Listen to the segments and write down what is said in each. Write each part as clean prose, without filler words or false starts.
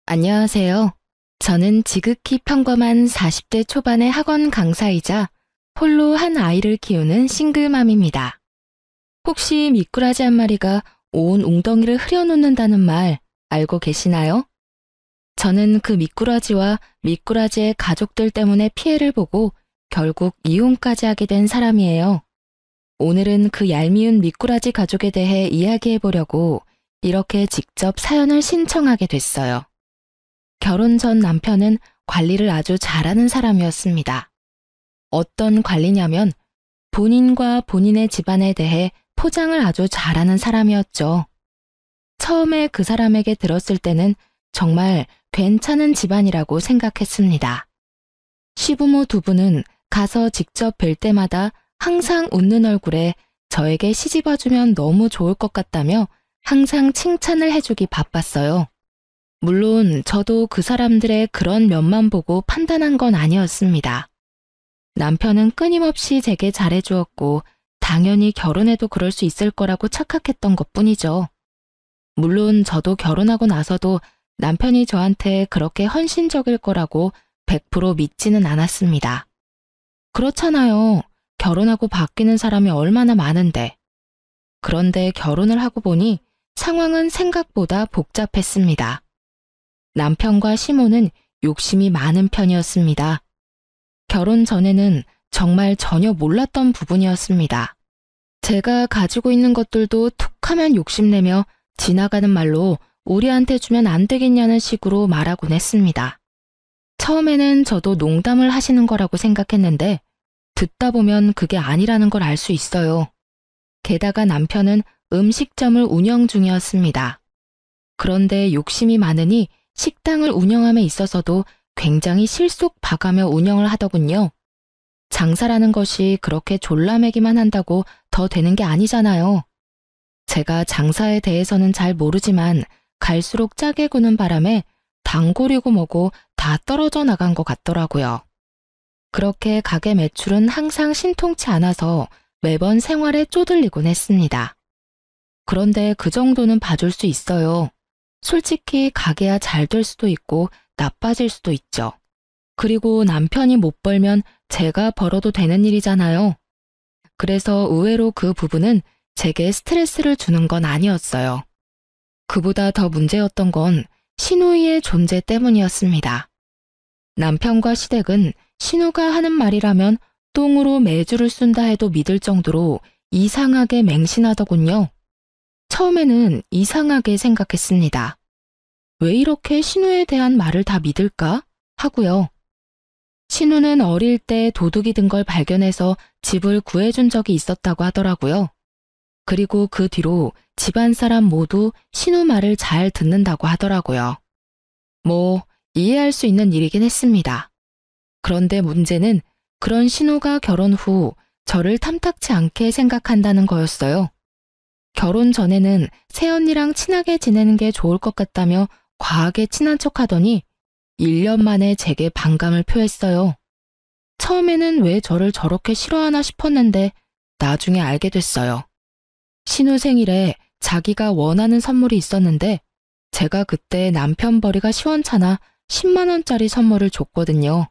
안녕하세요. 저는 지극히 평범한 40대 초반의 학원 강사이자 홀로 한 아이를 키우는 싱글맘입니다. 혹시 미꾸라지 한 마리가 온 웅덩이를 흐려놓는다는 말 알고 계시나요? 저는 그 미꾸라지와 미꾸라지의 가족들 때문에 피해를 보고 결국 이혼까지 하게 된 사람이에요. 오늘은 그 얄미운 미꾸라지 가족에 대해 이야기해 보려고 이렇게 직접 사연을 신청하게 됐어요. 결혼 전 남편은 관리를 아주 잘하는 사람이었습니다. 어떤 관리냐면 본인과 본인의 집안에 대해 포장을 아주 잘하는 사람이었죠. 처음에 그 사람에게 들었을 때는 정말 괜찮은 집안이라고 생각했습니다. 시부모 두 분은 가서 직접 뵐 때마다 항상 웃는 얼굴에 저에게 시집와주면 너무 좋을 것 같다며 항상 칭찬을 해주기 바빴어요. 물론 저도 그 사람들의 그런 면만 보고 판단한 건 아니었습니다. 남편은 끊임없이 제게 잘해주었고 당연히 결혼해도 그럴 수 있을 거라고 착각했던 것뿐이죠. 물론 저도 결혼하고 나서도 남편이 저한테 그렇게 헌신적일 거라고 100% 믿지는 않았습니다. 그렇잖아요. 결혼하고 바뀌는 사람이 얼마나 많은데. 그런데 결혼을 하고 보니 상황은 생각보다 복잡했습니다. 남편과 시모는 욕심이 많은 편이었습니다. 결혼 전에는 정말 전혀 몰랐던 부분이었습니다. 제가 가지고 있는 것들도 툭하면 욕심내며 지나가는 말로 우리한테 주면 안 되겠냐는 식으로 말하곤 했습니다. 처음에는 저도 농담을 하시는 거라고 생각했는데 듣다 보면 그게 아니라는 걸 알 수 있어요. 게다가 남편은 음식점을 운영 중이었습니다. 그런데 욕심이 많으니 식당을 운영함에 있어서도 굉장히 실속 봐가며 운영을 하더군요. 장사라는 것이 그렇게 졸라매기만 한다고 더 되는 게 아니잖아요. 제가 장사에 대해서는 잘 모르지만 갈수록 짜게 구는 바람에 단골이고 뭐고 다 떨어져 나간 것 같더라고요. 그렇게 가게 매출은 항상 신통치 않아서 매번 생활에 쪼들리곤 했습니다. 그런데 그 정도는 봐줄 수 있어요. 솔직히 가게야 잘 될 수도 있고 나빠질 수도 있죠. 그리고 남편이 못 벌면 제가 벌어도 되는 일이잖아요. 그래서 의외로 그 부분은 제게 스트레스를 주는 건 아니었어요. 그보다 더 문제였던 건 신우이의 존재 때문이었습니다. 남편과 시댁은 신우가 하는 말이라면 똥으로 매주를 쓴다 해도 믿을 정도로 이상하게 맹신하더군요. 처음에는 이상하게 생각했습니다. 왜 이렇게 신우에 대한 말을 다 믿을까? 하고요. 신우는 어릴 때 도둑이 든 걸 발견해서 집을 구해준 적이 있었다고 하더라고요. 그리고 그 뒤로 집안 사람 모두 신우 말을 잘 듣는다고 하더라고요. 뭐 이해할 수 있는 일이긴 했습니다. 그런데 문제는 그런 신우가 결혼 후 저를 탐탁치 않게 생각한다는 거였어요. 결혼 전에는 새언니랑 친하게 지내는 게 좋을 것 같다며 과하게 친한 척하더니 1년 만에 제게 반감을 표했어요. 처음에는 왜 저를 저렇게 싫어하나 싶었는데 나중에 알게 됐어요. 신우 생일에 자기가 원하는 선물이 있었는데 제가 그때 남편 벌이가 시원찮아 10만 원짜리 선물을 줬거든요.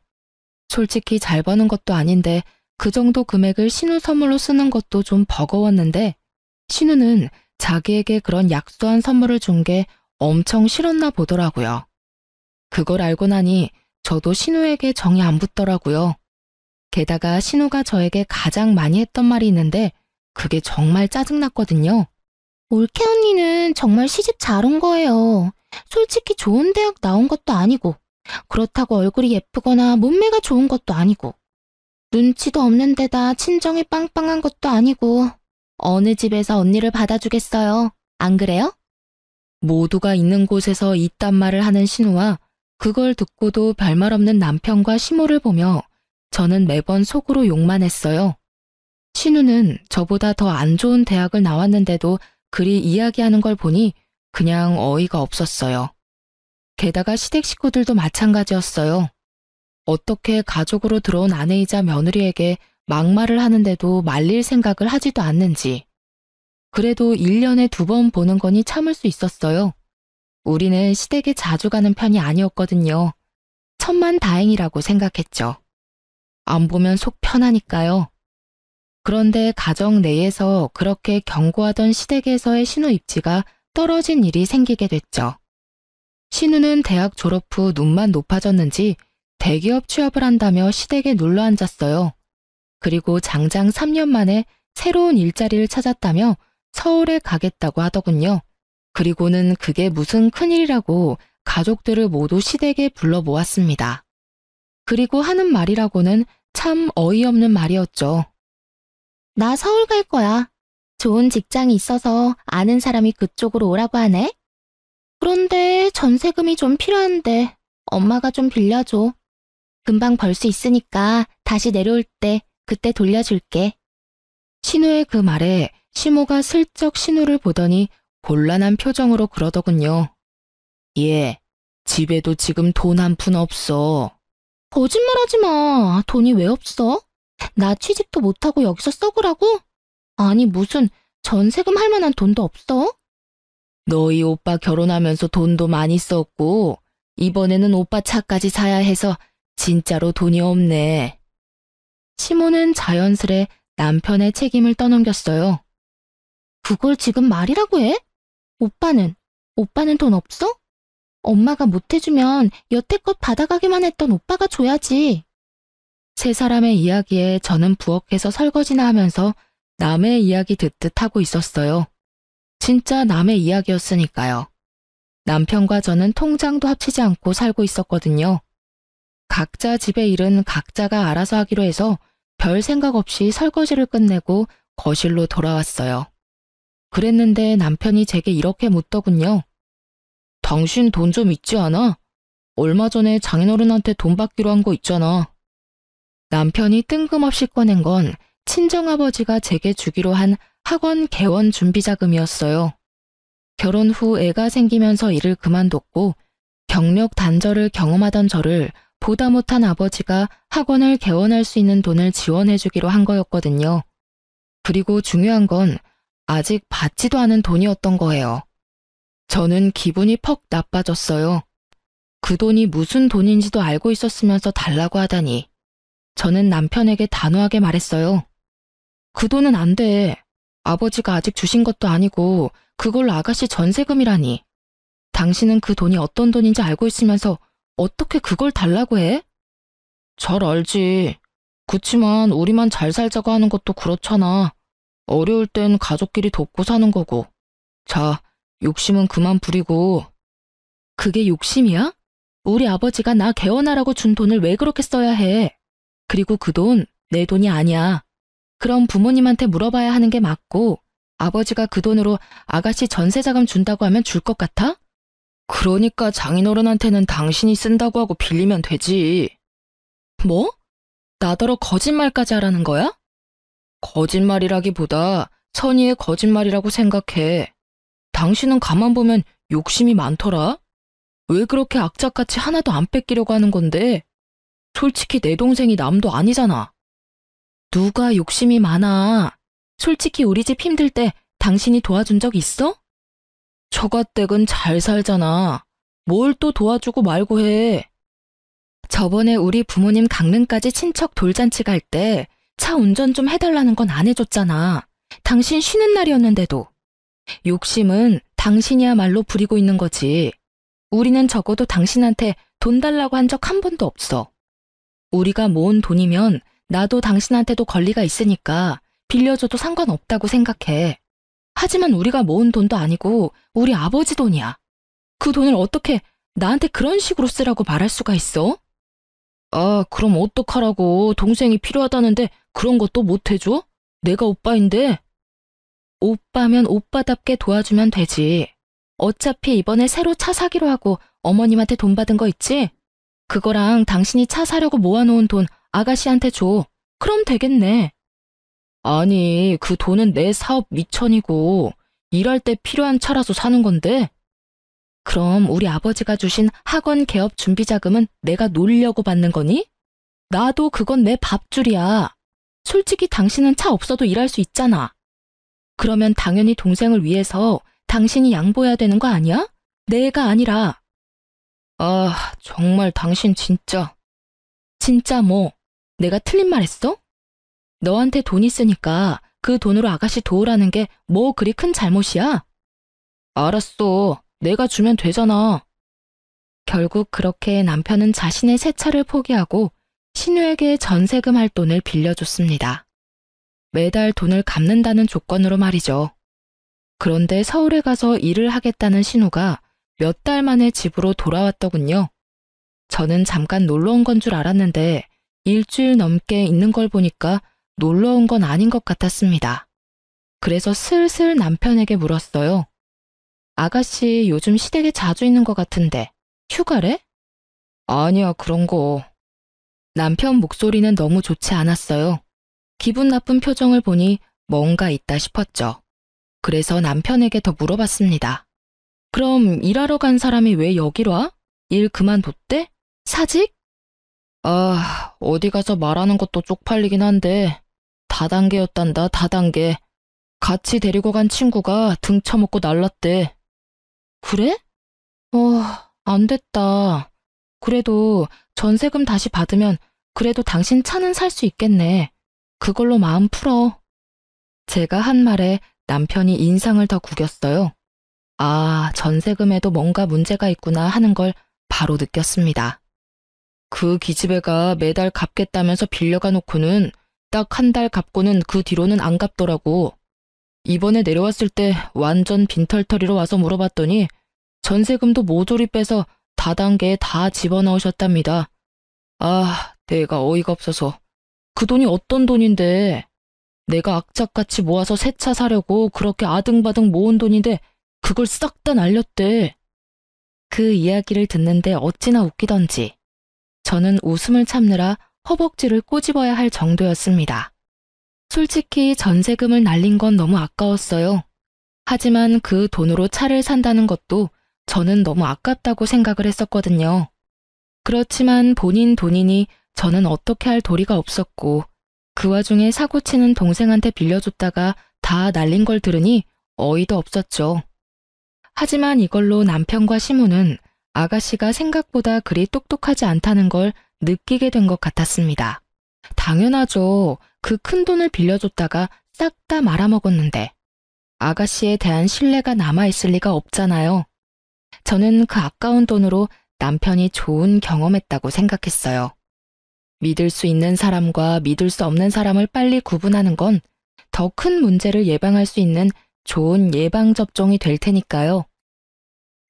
솔직히 잘 버는 것도 아닌데 그 정도 금액을 신우 선물로 쓰는 것도 좀 버거웠는데 신우는 자기에게 그런 약소한 선물을 준 게 엄청 싫었나 보더라고요. 그걸 알고 나니 저도 신우에게 정이 안 붙더라고요. 게다가 신우가 저에게 가장 많이 했던 말이 있는데 그게 정말 짜증났거든요. 올케 언니는 정말 시집 잘 온 거예요. 솔직히 좋은 대학 나온 것도 아니고 그렇다고 얼굴이 예쁘거나 몸매가 좋은 것도 아니고 눈치도 없는 데다 친정이 빵빵한 것도 아니고 어느 집에서 언니를 받아주겠어요. 안 그래요? 모두가 있는 곳에서 이딴 말을 하는 신우와 그걸 듣고도 별말 없는 남편과 시모를 보며 저는 매번 속으로 욕만 했어요. 신우는 저보다 더 안 좋은 대학을 나왔는데도 그리 이야기하는 걸 보니 그냥 어이가 없었어요. 게다가 시댁 식구들도 마찬가지였어요. 어떻게 가족으로 들어온 아내이자 며느리에게 막말을 하는데도 말릴 생각을 하지도 않는지. 그래도 1년에 2번 보는 거니 참을 수 있었어요. 우리는 시댁에 자주 가는 편이 아니었거든요. 천만다행이라고 생각했죠. 안 보면 속 편하니까요. 그런데 가정 내에서 그렇게 경고하던 시댁에서의 신우 입지가 떨어진 일이 생기게 됐죠. 신우는 대학 졸업 후 눈만 높아졌는지 대기업 취업을 한다며 시댁에 눌러 앉았어요. 그리고 장장 3년 만에 새로운 일자리를 찾았다며 서울에 가겠다고 하더군요. 그리고는 그게 무슨 큰일이라고 가족들을 모두 시댁에 불러 모았습니다. 그리고 하는 말이라고는 참 어이없는 말이었죠. 나 서울 갈 거야. 좋은 직장이 있어서 아는 사람이 그쪽으로 오라고 하네. 그런데 전세금이 좀 필요한데 엄마가 좀 빌려줘. 금방 벌 수 있으니까 다시 내려올 때 그때 돌려줄게. 신우의 그 말에 시모가 슬쩍 신우를 보더니 곤란한 표정으로 그러더군요. 얘, 집에도 지금 돈 한 푼 없어. 거짓말하지 마. 돈이 왜 없어? 나 취직도 못하고 여기서 썩으라고? 아니 무슨 전세금 할 만한 돈도 없어? 너희 오빠 결혼하면서 돈도 많이 썼고 이번에는 오빠 차까지 사야 해서 진짜로 돈이 없네. 시모는 자연스레 남편의 책임을 떠넘겼어요. 그걸 지금 말이라고 해? 오빠는 돈 없어? 엄마가 못해주면 여태껏 받아가기만 했던 오빠가 줘야지. 세 사람의 이야기에 저는 부엌에서 설거지나 하면서 남의 이야기 듣듯 하고 있었어요. 진짜 남의 이야기였으니까요. 남편과 저는 통장도 합치지 않고 살고 있었거든요. 각자 집의 일은 각자가 알아서 하기로 해서 별 생각 없이 설거지를 끝내고 거실로 돌아왔어요. 그랬는데 남편이 제게 이렇게 묻더군요. 당신 돈 좀 있지 않아? 얼마 전에 장인어른한테 돈 받기로 한 거 있잖아. 남편이 뜬금없이 꺼낸 건 친정아버지가 제게 주기로 한 학원 개원 준비자금이었어요. 결혼 후 애가 생기면서 일을 그만뒀고 경력 단절을 경험하던 저를 보다 못한 아버지가 학원을 개원할 수 있는 돈을 지원해주기로 한 거였거든요. 그리고 중요한 건 아직 받지도 않은 돈이었던 거예요. 저는 기분이 퍽 나빠졌어요. 그 돈이 무슨 돈인지도 알고 있었으면서 달라고 하다니. 저는 남편에게 단호하게 말했어요. 그 돈은 안 돼. 아버지가 아직 주신 것도 아니고 그걸 아가씨 전세금이라니. 당신은 그 돈이 어떤 돈인지 알고 있으면서 어떻게 그걸 달라고 해? 잘 알지. 그치만 우리만 잘 살자고 하는 것도 그렇잖아. 어려울 땐 가족끼리 돕고 사는 거고. 자, 욕심은 그만 부리고. 그게 욕심이야? 우리 아버지가 나 개원하라고 준 돈을 왜 그렇게 써야 해? 그리고 그 돈 내 돈이 아니야. 그럼 부모님한테 물어봐야 하는 게 맞고 아버지가 그 돈으로 아가씨 전세자금 준다고 하면 줄 것 같아? 그러니까 장인어른한테는 당신이 쓴다고 하고 빌리면 되지. 뭐? 나더러 거짓말까지 하라는 거야? 거짓말이라기보다 선의의 거짓말이라고 생각해. 당신은 가만 보면 욕심이 많더라. 왜 그렇게 악착같이 하나도 안 뺏기려고 하는 건데? 솔직히 내 동생이 남도 아니잖아. 누가 욕심이 많아. 솔직히 우리 집 힘들 때 당신이 도와준 적 있어? 처가댁은 잘 살잖아. 뭘 또 도와주고 말고 해. 저번에 우리 부모님 강릉까지 친척 돌잔치 갈 때 차 운전 좀 해달라는 건 안 해줬잖아. 당신 쉬는 날이었는데도. 욕심은 당신이야말로 부리고 있는 거지. 우리는 적어도 당신한테 돈 달라고 한 적 한 번도 없어. 우리가 모은 돈이면 나도 당신한테도 권리가 있으니까 빌려줘도 상관없다고 생각해. 하지만 우리가 모은 돈도 아니고 우리 아버지 돈이야. 그 돈을 어떻게 나한테 그런 식으로 쓰라고 말할 수가 있어? 아, 그럼 어떡하라고. 동생이 필요하다는데 그런 것도 못 해줘? 내가 오빠인데. 오빠면 오빠답게 도와주면 되지. 어차피 이번에 새로 차 사기로 하고 어머님한테 돈 받은 거 있지? 그거랑 당신이 차 사려고 모아놓은 돈 아가씨한테 줘. 그럼 되겠네. 아니, 그 돈은 내 사업 미천이고 일할 때 필요한 차라서 사는 건데. 그럼 우리 아버지가 주신 학원 개업 준비자금은 내가 놀려고 받는 거니? 나도 그건 내 밥줄이야. 솔직히 당신은 차 없어도 일할 수 있잖아. 그러면 당연히 동생을 위해서 당신이 양보해야 되는 거 아니야? 내가 아니라. 아, 정말 당신 진짜. 진짜 뭐, 내가 틀린 말 했어? 너한테 돈 있으니까 그 돈으로 아가씨 도우라는 게 뭐 그리 큰 잘못이야? 알았어. 내가 주면 되잖아. 결국 그렇게 남편은 자신의 새 차를 포기하고 신우에게 전세금 할 돈을 빌려줬습니다. 매달 돈을 갚는다는 조건으로 말이죠. 그런데 서울에 가서 일을 하겠다는 신우가 몇 달 만에 집으로 돌아왔더군요. 저는 잠깐 놀러 온 건 줄 알았는데 일주일 넘게 있는 걸 보니까 놀러 온 건 아닌 것 같았습니다. 그래서 슬슬 남편에게 물었어요. 아가씨 요즘 시댁에 자주 있는 것 같은데 휴가래? 아니야, 그런 거. 남편 목소리는 너무 좋지 않았어요. 기분 나쁜 표정을 보니 뭔가 있다 싶었죠. 그래서 남편에게 더 물어봤습니다. 그럼 일하러 간 사람이 왜 여기로 와? 일 그만뒀대? 사직? 아, 어디 가서 말하는 것도 쪽팔리긴 한데 다단계였단다, 다단계. 같이 데리고 간 친구가 등 쳐먹고 날랐대. 그래? 안 됐다. 그래도 전세금 다시 받으면 그래도 당신 차는 살 수 있겠네. 그걸로 마음 풀어. 제가 한 말에 남편이 인상을 더 구겼어요. 아, 전세금에도 뭔가 문제가 있구나 하는 걸 바로 느꼈습니다. 그 기집애가 매달 갚겠다면서 빌려가 놓고는 딱 한 달 갚고는 그 뒤로는 안 갚더라고. 이번에 내려왔을 때 완전 빈털터리로 와서 물어봤더니 전세금도 모조리 빼서 다단계에 다 집어넣으셨답니다. 아, 내가 어이가 없어서. 그 돈이 어떤 돈인데. 내가 악착같이 모아서 새 차 사려고 그렇게 아등바등 모은 돈인데 그걸 싹 다 날렸대. 그 이야기를 듣는데 어찌나 웃기던지. 저는 웃음을 참느라 허벅지를 꼬집어야 할 정도였습니다. 솔직히 전세금을 날린 건 너무 아까웠어요. 하지만 그 돈으로 차를 산다는 것도 저는 너무 아깝다고 생각을 했었거든요. 그렇지만 본인 돈이니 저는 어떻게 할 도리가 없었고 그 와중에 사고치는 동생한테 빌려줬다가 다 날린 걸 들으니 어이도 없었죠. 하지만 이걸로 남편과 시모는 아가씨가 생각보다 그리 똑똑하지 않다는 걸 느끼게 된 것 같았습니다. 당연하죠. 그 큰 돈을 빌려줬다가 싹 다 말아먹었는데 아가씨에 대한 신뢰가 남아있을 리가 없잖아요. 저는 그 아까운 돈으로 남편이 좋은 경험했다고 생각했어요. 믿을 수 있는 사람과 믿을 수 없는 사람을 빨리 구분하는 건 더 큰 문제를 예방할 수 있는 좋은 예방접종이 될 테니까요.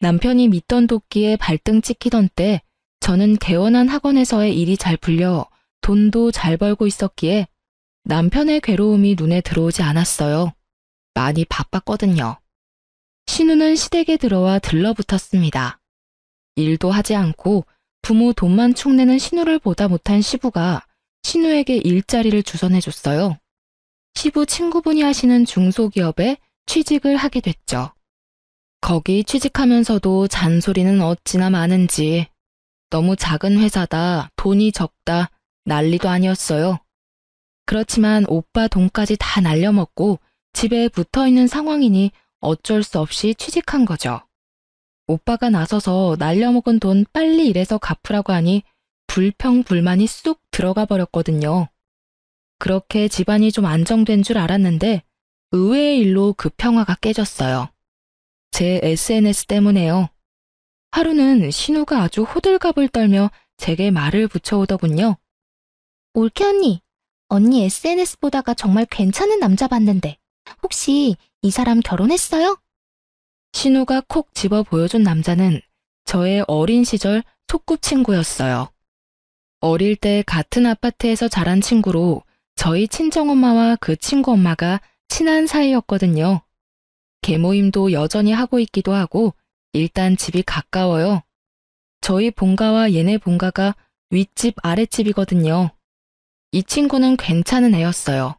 남편이 믿던 도끼에 발등 찍히던 때 저는 개원한 학원에서의 일이 잘 풀려 돈도 잘 벌고 있었기에 남편의 괴로움이 눈에 들어오지 않았어요. 많이 바빴거든요. 신우는 시댁에 들어와 들러붙었습니다. 일도 하지 않고 부모 돈만 축내는 신우를 보다 못한 시부가 신우에게 일자리를 주선해줬어요. 시부 친구분이 하시는 중소기업에 취직을 하게 됐죠. 거기 취직하면서도 잔소리는 어찌나 많은지 너무 작은 회사다, 돈이 적다, 난리도 아니었어요. 그렇지만 오빠 돈까지 다 날려먹고 집에 붙어있는 상황이니 어쩔 수 없이 취직한 거죠. 오빠가 나서서 날려먹은 돈 빨리 일해서 갚으라고 하니 불평불만이 쑥 들어가 버렸거든요. 그렇게 집안이 좀 안정된 줄 알았는데 의외의 일로 그 평화가 깨졌어요. 제 SNS 때문에요. 하루는 신우가 아주 호들갑을 떨며 제게 말을 붙여오더군요. 올케 언니 SNS 보다가 정말 괜찮은 남자 봤는데 혹시 이 사람 결혼했어요? 신우가 콕 집어 보여준 남자는 저의 어린 시절 소꿉친구였어요. 어릴 때 같은 아파트에서 자란 친구로 저희 친정엄마와 그 친구 엄마가 친한 사이였거든요. 계모임도 여전히 하고 있기도 하고 일단 집이 가까워요. 저희 본가와 얘네 본가가 윗집 아랫집이거든요. 이 친구는 괜찮은 애였어요.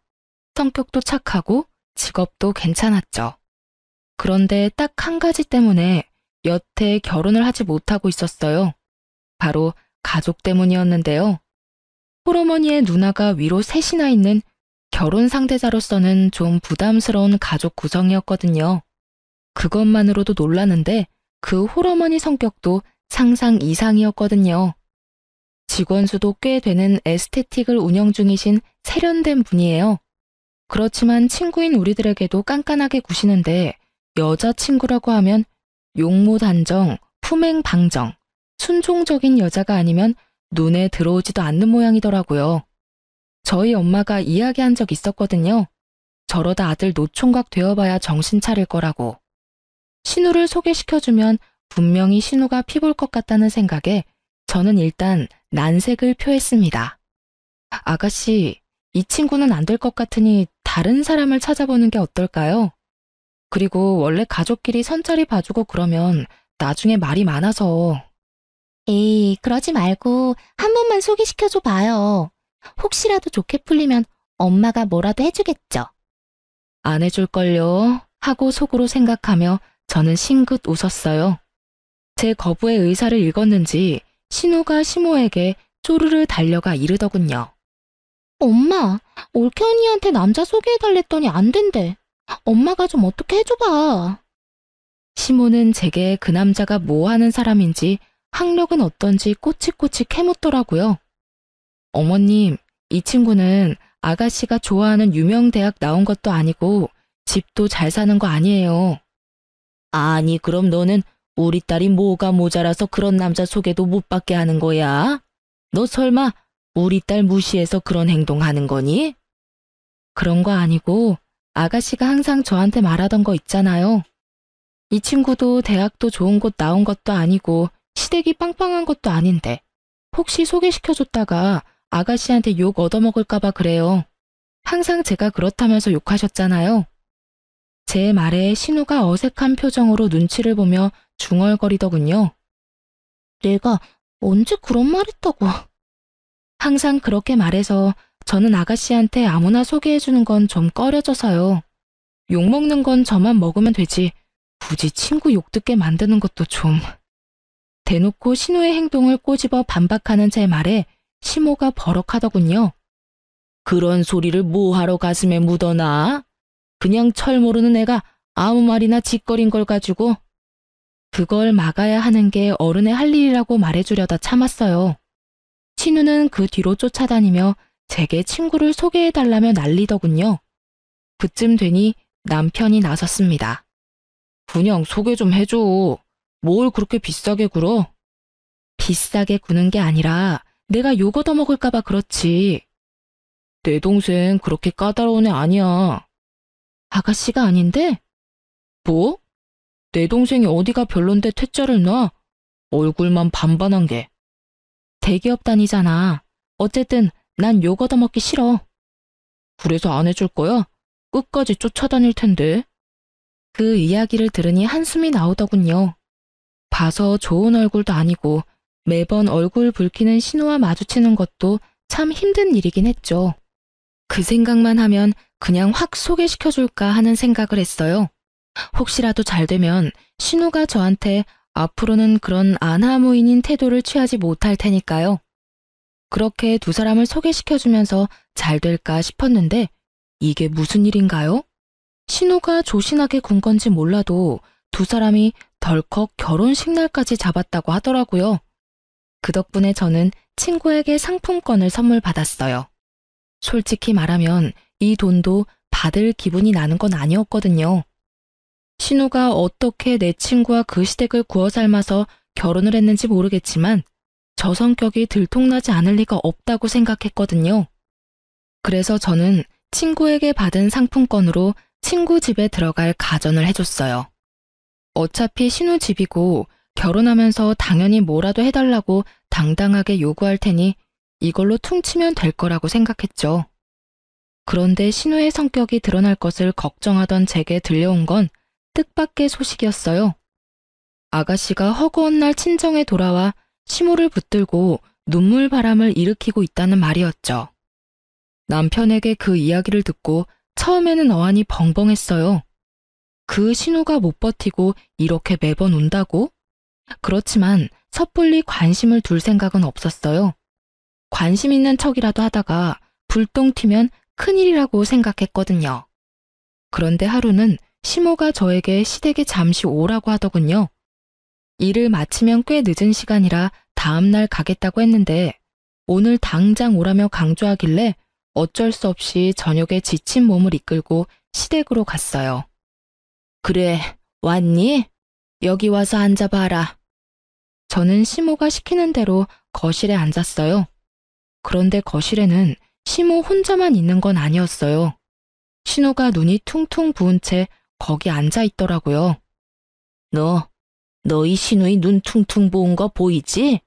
성격도 착하고 직업도 괜찮았죠. 그런데 딱 한 가지 때문에 여태 결혼을 하지 못하고 있었어요. 바로 가족 때문이었는데요. 홀어머니의 누나가 위로 셋이나 있는 결혼 상대자로서는 좀 부담스러운 가족 구성이었거든요. 그것만으로도 놀라는데 그 홀어머니 성격도 상상 이상이었거든요. 직원 수도 꽤 되는 에스테틱을 운영 중이신 세련된 분이에요. 그렇지만 친구인 우리들에게도 깐깐하게 구시는데 여자친구라고 하면 용모단정, 품행방정, 순종적인 여자가 아니면 눈에 들어오지도 않는 모양이더라고요. 저희 엄마가 이야기한 적 있었거든요. 저러다 아들 노총각 되어봐야 정신 차릴 거라고. 신우를 소개시켜주면 분명히 신우가 피볼 것 같다는 생각에 저는 일단 난색을 표했습니다. 아가씨, 이 친구는 안 될 것 같으니 다른 사람을 찾아보는 게 어떨까요? 그리고 원래 가족끼리 선자리 봐주고 그러면 나중에 말이 많아서. 에이, 그러지 말고 한 번만 소개시켜줘 봐요. 혹시라도 좋게 풀리면 엄마가 뭐라도 해주겠죠. 안 해줄걸요 하고 속으로 생각하며 저는 싱긋 웃었어요. 제 거부의 의사를 읽었는지 신우가 시모에게 쪼르르 달려가 이르더군요. 엄마, 올케 언니한테 남자 소개해달랬더니 안 된대. 엄마가 좀 어떻게 해줘봐. 시모는 제게 그 남자가 뭐 하는 사람인지 학력은 어떤지 꼬치꼬치 캐묻더라고요. 어머님, 이 친구는 아가씨가 좋아하는 유명 대학 나온 것도 아니고 집도 잘 사는 거 아니에요. 아니, 그럼 너는 우리 딸이 뭐가 모자라서 그런 남자 소개도 못 받게 하는 거야? 너 설마 우리 딸 무시해서 그런 행동하는 거니? 그런 거 아니고 아가씨가 항상 저한테 말하던 거 있잖아요. 이 친구도 대학도 좋은 곳 나온 것도 아니고 시댁이 빵빵한 것도 아닌데 혹시 소개시켜줬다가 아가씨한테 욕 얻어먹을까 봐 그래요. 항상 제가 그렇다면서 욕하셨잖아요. 제 말에 신우가 어색한 표정으로 눈치를 보며 중얼거리더군요. 내가 언제 그런 말 했다고. 항상 그렇게 말해서 저는 아가씨한테 아무나 소개해주는 건 좀 꺼려져서요. 욕먹는 건 저만 먹으면 되지 굳이 친구 욕 듣게 만드는 것도 좀. 대놓고 신우의 행동을 꼬집어 반박하는 제 말에 시모가 버럭하더군요. 그런 소리를 뭐하러 가슴에 묻어놔? 그냥 철 모르는 애가 아무 말이나 짓거린 걸 가지고. 그걸 막아야 하는 게 어른의 할 일이라고 말해주려다 참았어요. 신우는 그 뒤로 쫓아다니며 제게 친구를 소개해달라며 난리더군요. 그쯤 되니 남편이 나섰습니다. 그냥 소개 좀 해줘. 뭘 그렇게 비싸게 굴어? 비싸게 구는 게 아니라 내가 욕 얻어먹을까 봐 그렇지. 내 동생 그렇게 까다로운 애 아니야. 아가씨가 아닌데? 뭐? 내 동생이 어디가 별론데 퇴짜를 놔? 얼굴만 반반한 게. 대기업 다니잖아. 어쨌든 난 욕 얻어먹기 싫어. 그래서 안 해줄 거야? 끝까지 쫓아다닐 텐데. 그 이야기를 들으니 한숨이 나오더군요. 봐서 좋은 얼굴도 아니고 매번 얼굴 붉히는 신우와 마주치는 것도 참 힘든 일이긴 했죠. 그 생각만 하면 그냥 확 소개시켜줄까 하는 생각을 했어요. 혹시라도 잘 되면 신우가 저한테 앞으로는 그런 안하무인인 태도를 취하지 못할 테니까요. 그렇게 두 사람을 소개시켜주면서 잘 될까 싶었는데 이게 무슨 일인가요? 신우가 조신하게 군 건지 몰라도 두 사람이 덜컥 결혼식 날까지 잡았다고 하더라고요. 그 덕분에 저는 친구에게 상품권을 선물 받았어요. 솔직히 말하면 이 돈도 받을 기분이 나는 건 아니었거든요. 신우가 어떻게 내 친구와 그 시댁을 구워 삶아서 결혼을 했는지 모르겠지만 저 성격이 들통나지 않을 리가 없다고 생각했거든요. 그래서 저는 친구에게 받은 상품권으로 친구 집에 들어갈 가전을 해줬어요. 어차피 신우 집이고 결혼하면서 당연히 뭐라도 해달라고 당당하게 요구할 테니 이걸로 퉁치면 될 거라고 생각했죠. 그런데 신우의 성격이 드러날 것을 걱정하던 제게 들려온 건 뜻밖의 소식이었어요. 아가씨가 허구한 날 친정에 돌아와 시모를 붙들고 눈물바람을 일으키고 있다는 말이었죠. 남편에게 그 이야기를 듣고 처음에는 어안이 벙벙했어요. 그 신우가 못 버티고 이렇게 매번 운다고? 그렇지만 섣불리 관심을 둘 생각은 없었어요. 관심 있는 척이라도 하다가 불똥 튀면 큰일이라고 생각했거든요. 그런데 하루는 시모가 저에게 시댁에 잠시 오라고 하더군요. 일을 마치면 꽤 늦은 시간이라 다음날 가겠다고 했는데 오늘 당장 오라며 강조하길래 어쩔 수 없이 저녁에 지친 몸을 이끌고 시댁으로 갔어요. 그래, 왔니? 여기 와서 앉아봐라. 저는 시모가 시키는 대로 거실에 앉았어요. 그런데 거실에는 시모 혼자만 있는 건 아니었어요. 신우가 눈이 퉁퉁 부은 채 거기 앉아 있더라고요. 너희 신우이 눈 퉁퉁 부은 거 보이지?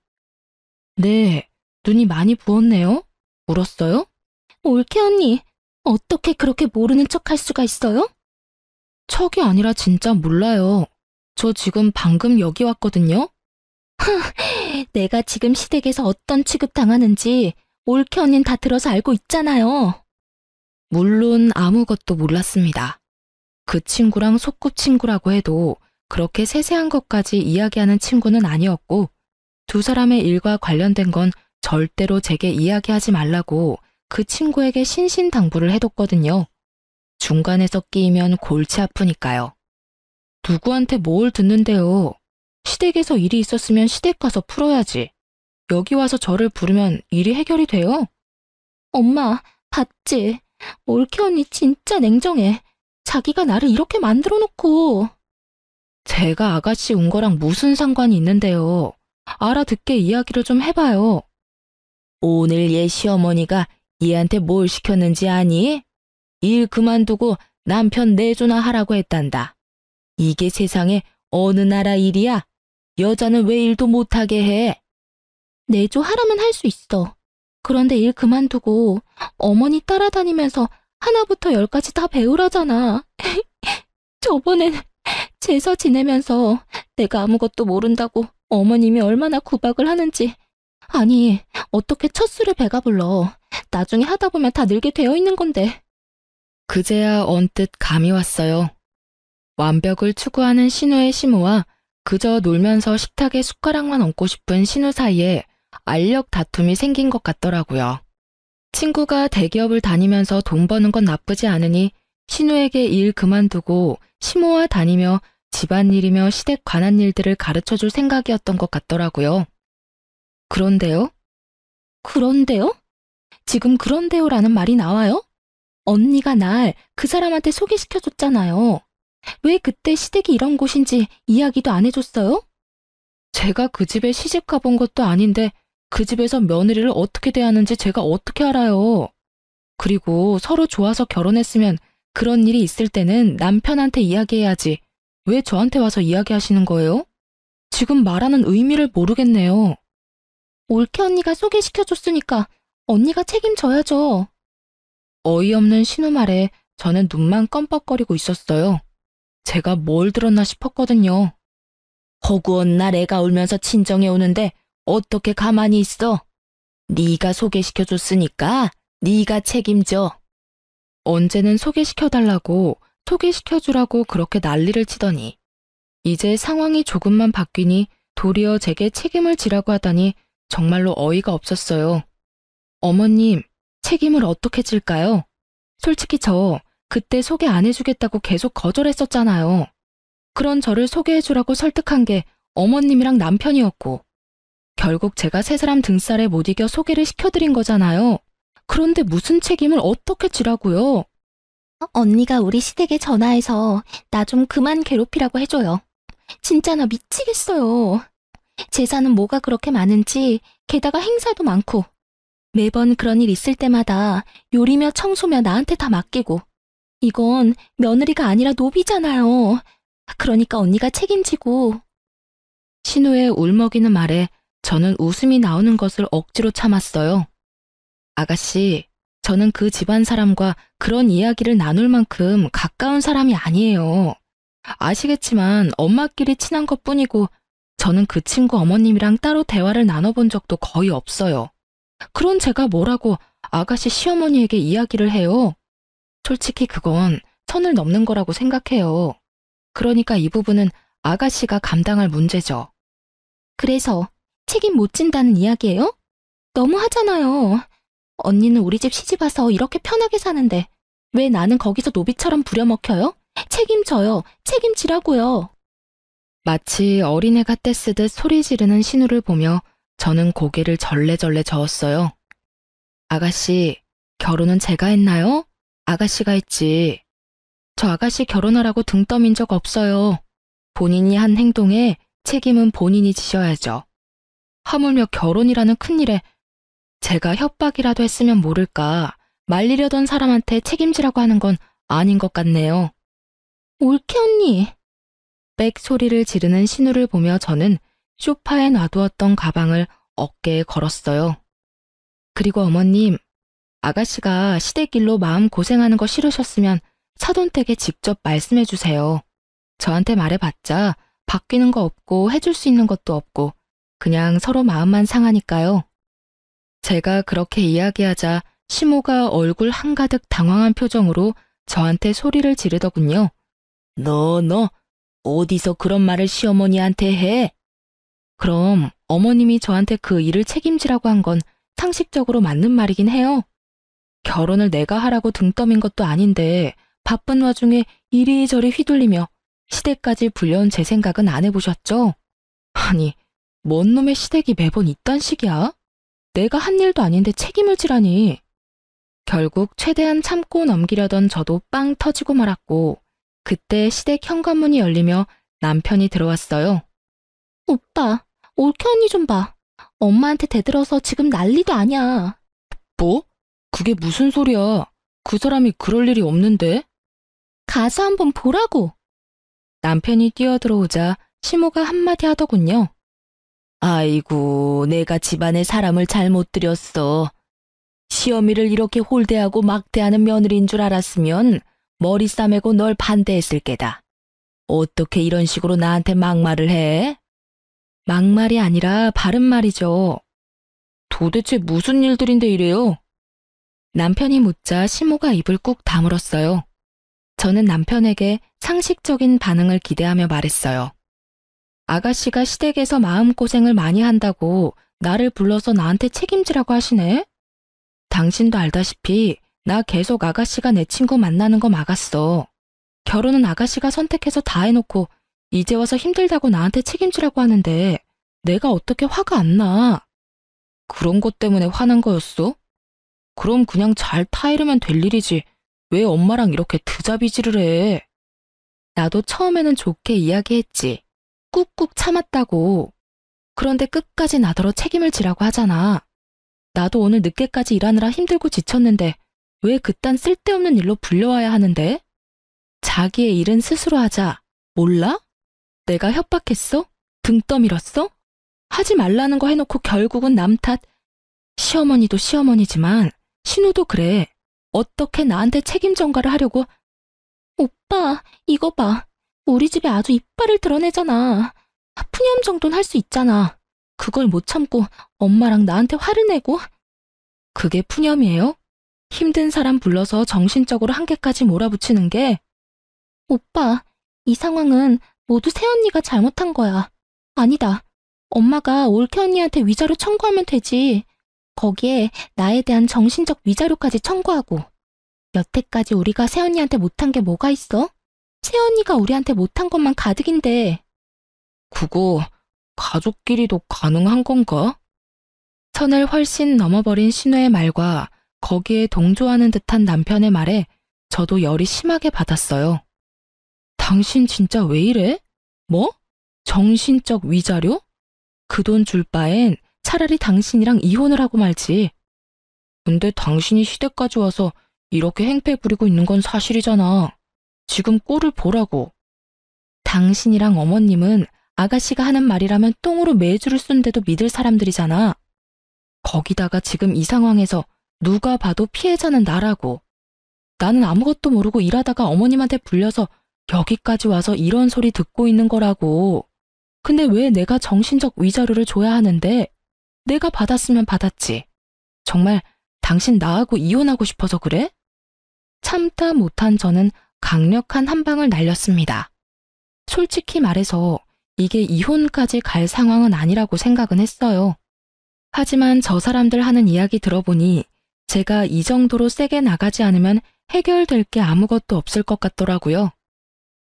네, 눈이 많이 부었네요. 울었어요? 올케 언니, 어떻게 그렇게 모르는 척 할 수가 있어요? 척이 아니라 진짜 몰라요. 저 지금 방금 여기 왔거든요. 내가 지금 시댁에서 어떤 취급 당하는지 올케 언니는 다 들어서 알고 있잖아요. 물론 아무것도 몰랐습니다. 그 친구랑 소꿉친구라고 해도 그렇게 세세한 것까지 이야기하는 친구는 아니었고 두 사람의 일과 관련된 건 절대로 제게 이야기하지 말라고 그 친구에게 신신당부를 해뒀거든요. 중간에서 끼이면 골치 아프니까요. 누구한테 뭘 듣는데요. 시댁에서 일이 있었으면 시댁 가서 풀어야지. 여기 와서 저를 부르면 일이 해결이 돼요? 엄마, 봤지? 올케 언니 진짜 냉정해. 자기가 나를 이렇게 만들어 놓고. 제가 아가씨 온 거랑 무슨 상관이 있는데요. 알아듣게 이야기를 좀 해봐요. 오늘 얘 시어머니가 얘한테 뭘 시켰는지 아니? 일 그만두고 남편 내조나 하라고 했단다. 이게 세상에 어느 나라 일이야? 여자는 왜 일도 못하게 해? 내조하라면 할 수 있어. 그런데 일 그만두고 어머니 따라다니면서 하나부터 열까지 다 배우라잖아. 저번엔 제사 지내면서 내가 아무것도 모른다고 어머님이 얼마나 구박을 하는지. 아니, 어떻게 첫 술에 배가 불러. 나중에 하다 보면 다 늙게 되어 있는 건데. 그제야 언뜻 감이 왔어요. 완벽을 추구하는 신우의 시모와 그저 놀면서 식탁에 숟가락만 얹고 싶은 신우 사이에 알력 다툼이 생긴 것 같더라고요. 친구가 대기업을 다니면서 돈 버는 건 나쁘지 않으니 신우에게 일 그만두고 시모와 다니며 집안일이며 시댁 관한 일들을 가르쳐줄 생각이었던 것 같더라고요. 그런데요? 그런데요? 지금 그런데요라는 말이 나와요? 언니가 날 그 사람한테 소개시켜줬잖아요. 왜 그때 시댁이 이런 곳인지 이야기도 안 해줬어요? 제가 그 집에 시집 가본 것도 아닌데 그 집에서 며느리를 어떻게 대하는지 제가 어떻게 알아요? 그리고 서로 좋아서 결혼했으면 그런 일이 있을 때는 남편한테 이야기해야지. 왜 저한테 와서 이야기하시는 거예요? 지금 말하는 의미를 모르겠네요. 올케 언니가 소개시켜줬으니까 언니가 책임져야죠. 어이없는 신우 말에 저는 눈만 껌뻑거리고 있었어요. 제가 뭘 들었나 싶었거든요. 허구한 날 애가 울면서 친정에 오는데 어떻게 가만히 있어? 네가 소개시켜줬으니까 네가 책임져. 언제는 소개시켜달라고 소개시켜주라고 그렇게 난리를 치더니 이제 상황이 조금만 바뀌니 도리어 제게 책임을 지라고 하다니 정말로 어이가 없었어요. 어머님, 책임을 어떻게 질까요? 솔직히 저 그때 소개 안 해주겠다고 계속 거절했었잖아요. 그런 저를 소개해주라고 설득한 게 어머님이랑 남편이었고 결국 제가 세 사람 등살에 못 이겨 소개를 시켜드린 거잖아요. 그런데 무슨 책임을 어떻게 지라고요? 언니가 우리 시댁에 전화해서 나 좀 그만 괴롭히라고 해줘요. 진짜 나 미치겠어요. 제사는 뭐가 그렇게 많은지 게다가 행사도 많고 매번 그런 일 있을 때마다 요리며 청소며 나한테 다 맡기고 이건 며느리가 아니라 노비잖아요. 그러니까 언니가 책임지고. 신우의 울먹이는 말에 저는 웃음이 나오는 것을 억지로 참았어요. 아가씨, 저는 그 집안 사람과 그런 이야기를 나눌 만큼 가까운 사람이 아니에요. 아시겠지만 엄마끼리 친한 것뿐이고 저는 그 친구 어머님이랑 따로 대화를 나눠본 적도 거의 없어요. 그런 제가 뭐라고 아가씨 시어머니에게 이야기를 해요? 솔직히 그건 선을 넘는 거라고 생각해요. 그러니까 이 부분은 아가씨가 감당할 문제죠. 그래서 책임 못 진다는 이야기예요? 너무 하잖아요. 언니는 우리 집 시집 와서 이렇게 편하게 사는데 왜 나는 거기서 노비처럼 부려먹혀요? 책임져요. 책임지라고요. 마치 어린애가 떼쓰듯 소리 지르는 신우를 보며 저는 고개를 절레절레 저었어요. 아가씨, 결혼은 제가 했나요? 아가씨가 했지. 저 아가씨 결혼하라고 등 떠민 적 없어요. 본인이 한 행동에 책임은 본인이 지셔야죠. 하물며 결혼이라는 큰일에 제가 협박이라도 했으면 모를까 말리려던 사람한테 책임지라고 하는 건 아닌 것 같네요. 올케 언니. 빽 소리를 지르는 신우를 보며 저는 소파에 놔두었던 가방을 어깨에 걸었어요. 그리고 어머님, 아가씨가 시댁일로 마음 고생하는 거 싫으셨으면 사돈댁에 직접 말씀해 주세요. 저한테 말해봤자 바뀌는 거 없고 해줄 수 있는 것도 없고 그냥 서로 마음만 상하니까요. 제가 그렇게 이야기하자 시모가 얼굴 한가득 당황한 표정으로 저한테 소리를 지르더군요. 너 어디서 그런 말을 시어머니한테 해? 그럼 어머님이 저한테 그 일을 책임지라고 한 건 상식적으로 맞는 말이긴 해요. 결혼을 내가 하라고 등 떠민 것도 아닌데 바쁜 와중에 이리저리 휘둘리며 시댁까지 불려온 제 생각은 안 해보셨죠? 아니, 뭔 놈의 시댁이 매번 이딴 식이야? 내가 한 일도 아닌데 책임을 지라니. 결국 최대한 참고 넘기려던 저도 빵 터지고 말았고 그때 시댁 현관문이 열리며 남편이 들어왔어요. 오빠, 올케 언니 좀 봐. 엄마한테 대들어서 지금 난리도 아니야. 뭐? 그게 무슨 소리야? 그 사람이 그럴 일이 없는데? 가서 한번 보라고. 남편이 뛰어들어오자 시모가 한마디 하더군요. 아이고, 내가 집안에 사람을 잘못 들였어. 시어미를 이렇게 홀대하고 막대하는 며느리인 줄 알았으면 머리 싸매고 널 반대했을 게다. 어떻게 이런 식으로 나한테 막말을 해? 막말이 아니라 바른 말이죠. 도대체 무슨 일들인데 이래요? 남편이 묻자 시모가 입을 꾹 다물었어요. 저는 남편에게 상식적인 반응을 기대하며 말했어요. 아가씨가 시댁에서 마음고생을 많이 한다고 나를 불러서 나한테 책임지라고 하시네? 당신도 알다시피 나 계속 아가씨가 내 친구 만나는 거 막았어. 결혼은 아가씨가 선택해서 다 해놓고 이제 와서 힘들다고 나한테 책임지라고 하는데 내가 어떻게 화가 안 나? 그런 것 때문에 화난 거였어? 그럼 그냥 잘 타이르면 될 일이지. 왜 엄마랑 이렇게 드자비질을 해? 나도 처음에는 좋게 이야기했지. 꾹꾹 참았다고. 그런데 끝까지 나더러 책임을 지라고 하잖아. 나도 오늘 늦게까지 일하느라 힘들고 지쳤는데 왜 그딴 쓸데없는 일로 불려와야 하는데? 자기의 일은 스스로 하자. 몰라? 내가 협박했어? 등 떠밀었어? 하지 말라는 거 해놓고 결국은 남 탓. 시어머니도 시어머니지만 신우도 그래. 어떻게 나한테 책임 전가를 하려고. 오빠, 이거 봐. 우리 집에 아주 이빨을 드러내잖아. 푸념 정도는 할 수 있잖아. 그걸 못 참고 엄마랑 나한테 화를 내고. 그게 푸념이에요? 힘든 사람 불러서 정신적으로 한계까지 몰아붙이는 게. 오빠, 이 상황은 모두 새언니가 잘못한 거야. 아니다. 엄마가 올케 언니한테 위자료 청구하면 되지. 거기에 나에 대한 정신적 위자료까지 청구하고. 여태까지 우리가 새언니한테 못한 게 뭐가 있어? 새언니가 우리한테 못한 것만 가득인데. 그거 가족끼리도 가능한 건가? 선을 훨씬 넘어버린 신우의 말과 거기에 동조하는 듯한 남편의 말에 저도 열이 심하게 받았어요. 당신 진짜 왜 이래? 뭐? 정신적 위자료? 그 돈 줄 바엔 차라리 당신이랑 이혼을 하고 말지. 근데 당신이 시댁까지 와서 이렇게 행패 부리고 있는 건 사실이잖아. 지금 꼴을 보라고. 당신이랑 어머님은 아가씨가 하는 말이라면 똥으로 매주를 쓴데도 믿을 사람들이잖아. 거기다가 지금 이 상황에서 누가 봐도 피해자는 나라고. 나는 아무것도 모르고 일하다가 어머님한테 불려서 여기까지 와서 이런 소리 듣고 있는 거라고. 근데 왜 내가 정신적 위자료를 줘야 하는데? 내가 받았으면 받았지. 정말 당신 나하고 이혼하고 싶어서 그래? 참다 못한 저는 강력한 한 방을 날렸습니다. 솔직히 말해서 이게 이혼까지 갈 상황은 아니라고 생각은 했어요. 하지만 저 사람들 하는 이야기 들어보니 제가 이 정도로 세게 나가지 않으면 해결될 게 아무것도 없을 것 같더라고요.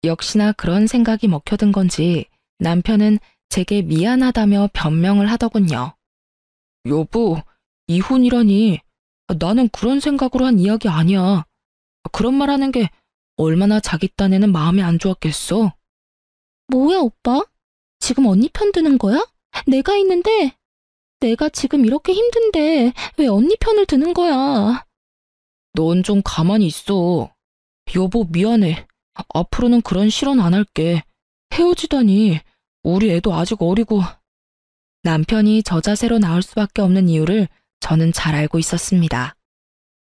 역시나 그런 생각이 먹혀든 건지 남편은 제게 미안하다며 변명을 하더군요. 여보, 이혼이라니. 나는 그런 생각으로 한 이야기 아니야. 그런 말 하는 게 얼마나 자기 딴에는 마음이 안 좋았겠어. 뭐야, 오빠? 지금 언니 편 드는 거야? 내가 있는데. 내가 지금 이렇게 힘든데 왜 언니 편을 드는 거야? 넌 좀 가만히 있어. 여보, 미안해. 앞으로는 그런 실언 안 할게. 헤어지다니. 우리 애도 아직 어리고. 남편이 저 자세로 나올 수밖에 없는 이유를 저는 잘 알고 있었습니다.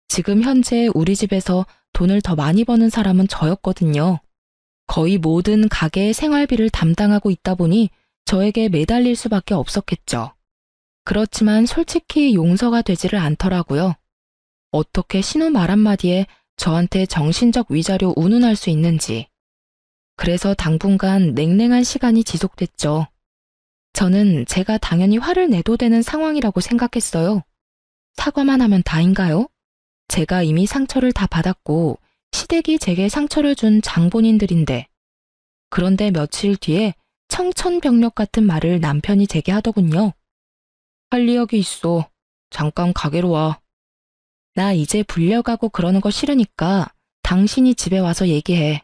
지금 현재 우리 집에서 돈을 더 많이 버는 사람은 저였거든요. 거의 모든 가게의 생활비를 담당하고 있다 보니 저에게 매달릴 수밖에 없었겠죠. 그렇지만 솔직히 용서가 되지를 않더라고요. 어떻게 신우 말 한마디에 저한테 정신적 위자료 운운할 수 있는지. 그래서 당분간 냉랭한 시간이 지속됐죠. 저는 제가 당연히 화를 내도 되는 상황이라고 생각했어요. 사과만 하면 다인가요? 제가 이미 상처를 다 받았고 시댁이 제게 상처를 준 장본인들인데. 그런데 며칠 뒤에 청천벽력 같은 말을 남편이 제게 하더군요. 할 이야기 있어. 잠깐 가게로 와. 나 이제 불려가고 그러는 거 싫으니까 당신이 집에 와서 얘기해.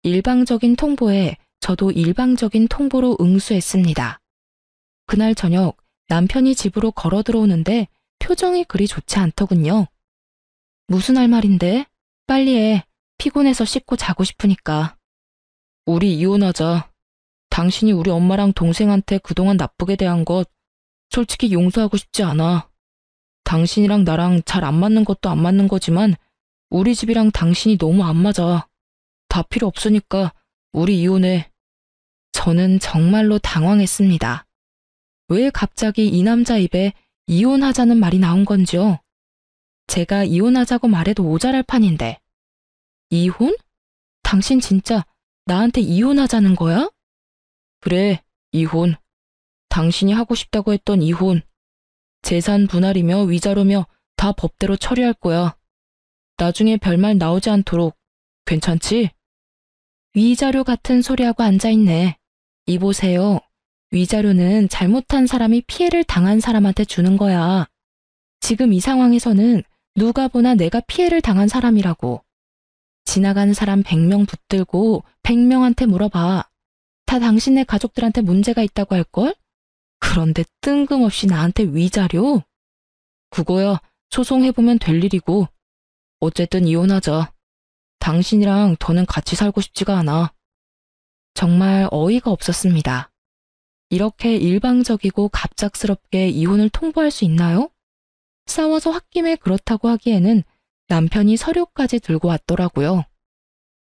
일방적인 통보에 저도 일방적인 통보로 응수했습니다. 그날 저녁 남편이 집으로 걸어 들어오는데 표정이 그리 좋지 않더군요. 무슨 할 말인데? 빨리 해. 피곤해서 씻고 자고 싶으니까. 우리 이혼하자. 당신이 우리 엄마랑 동생한테 그동안 나쁘게 대한 것 솔직히 용서하고 싶지 않아. 당신이랑 나랑 잘 안 맞는 것도 안 맞는 거지만 우리 집이랑 당신이 너무 안 맞아. 다 필요 없으니까 우리 이혼해. 저는 정말로 당황했습니다. 왜 갑자기 이 남자 입에 이혼하자는 말이 나온 건지요? 제가 이혼하자고 말해도 모자랄 판인데. 이혼? 당신 진짜 나한테 이혼하자는 거야? 그래, 이혼. 당신이 하고 싶다고 했던 이혼. 재산 분할이며 위자료며 다 법대로 처리할 거야. 나중에 별말 나오지 않도록. 괜찮지? 위자료 같은 소리하고 앉아있네. 이보세요. 위자료는 잘못한 사람이 피해를 당한 사람한테 주는 거야. 지금 이 상황에서는 누가 보나 내가 피해를 당한 사람이라고. 지나가는 사람 100명 붙들고 100명한테 물어봐. 다 당신네 가족들한테 문제가 있다고 할걸? 그런데 뜬금없이 나한테 위자료? 그거야 소송해보면 될 일이고. 어쨌든 이혼하자. 당신이랑 더는 같이 살고 싶지가 않아. 정말 어이가 없었습니다. 이렇게 일방적이고 갑작스럽게 이혼을 통보할 수 있나요? 싸워서 홧김에 그렇다고 하기에는 남편이 서류까지 들고 왔더라고요.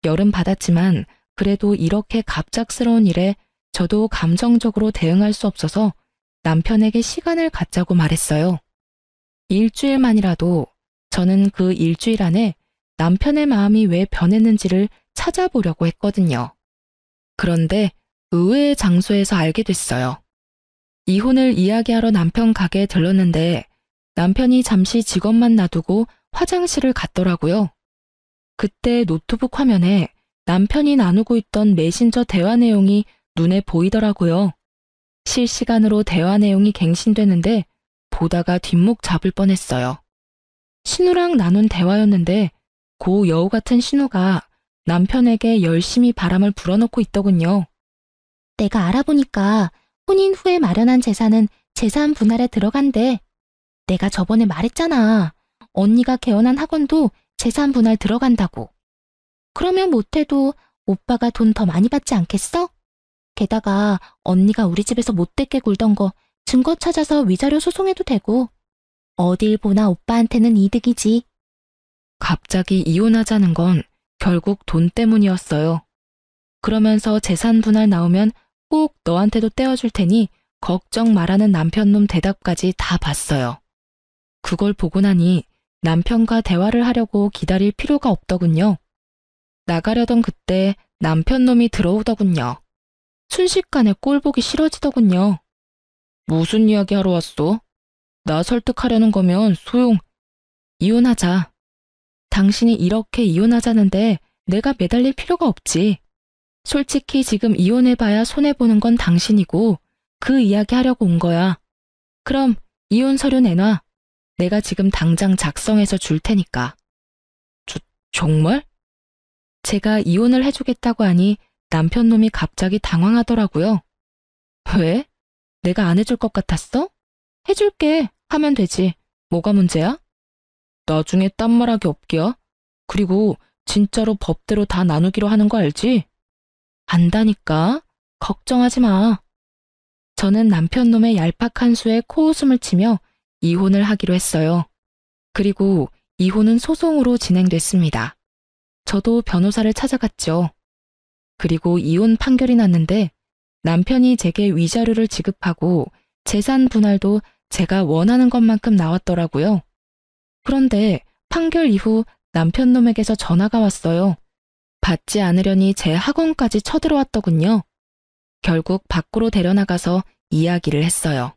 열은 받았지만 그래도 이렇게 갑작스러운 일에 저도 감정적으로 대응할 수 없어서 남편에게 시간을 갖자고 말했어요. 일주일만이라도 저는 그 일주일 안에 남편의 마음이 왜 변했는지를 찾아보려고 했거든요. 그런데 의외의 장소에서 알게 됐어요. 이혼을 이야기하러 남편 가게에 들렀는데 남편이 잠시 직원만 놔두고 화장실을 갔더라고요. 그때 노트북 화면에 남편이 나누고 있던 메신저 대화 내용이 눈에 보이더라고요. 실시간으로 대화 내용이 갱신되는데 보다가 뒷목 잡을 뻔했어요. 신우랑 나눈 대화였는데 고 여우 같은 신우가 남편에게 열심히 바람을 불어넣고 있더군요. 내가 알아보니까 혼인 후에 마련한 재산은 재산 분할에 들어간대. 내가 저번에 말했잖아. 언니가 개원한 학원도 재산 분할 들어간다고. 그러면 못해도 오빠가 돈 더 많이 받지 않겠어? 게다가 언니가 우리 집에서 못되게 굴던 거 증거 찾아서 위자료 소송해도 되고. 어딜 보나 오빠한테는 이득이지. 갑자기 이혼하자는 건 결국 돈 때문이었어요. 그러면서 재산 분할 나오면 꼭 너한테도 떼어줄 테니 걱정 말라는 남편놈 대답까지 다 봤어요. 그걸 보고 나니 남편과 대화를 하려고 기다릴 필요가 없더군요. 나가려던 그때 남편놈이 들어오더군요. 순식간에 꼴 보기 싫어지더군요. 무슨 이야기 하러 왔어? 나 설득하려는 거면 이혼하자. 당신이 이렇게 이혼하자는데 내가 매달릴 필요가 없지. 솔직히 지금 이혼해봐야 손해보는 건 당신이고 그 이야기 하려고 온 거야. 그럼 이혼 서류 내놔. 내가 지금 당장 작성해서 줄 테니까. 정말? 제가 이혼을 해주겠다고 하니 남편 놈이 갑자기 당황하더라고요. 왜? 내가 안 해줄 것 같았어? 해줄게 하면 되지. 뭐가 문제야? 나중에 딴 말하기 없기야. 그리고 진짜로 법대로 다 나누기로 하는 거 알지? 안다니까. 걱정하지 마. 저는 남편 놈의 얄팍한 수에 코웃음을 치며 이혼을 하기로 했어요. 그리고 이혼은 소송으로 진행됐습니다. 저도 변호사를 찾아갔죠. 그리고 이혼 판결이 났는데 남편이 제게 위자료를 지급하고 재산 분할도 제가 원하는 것만큼 나왔더라고요. 그런데 판결 이후 남편 놈에게서 전화가 왔어요. 받지 않으려니 제 학원까지 쳐들어왔더군요. 결국 밖으로 데려나가서 이야기를 했어요.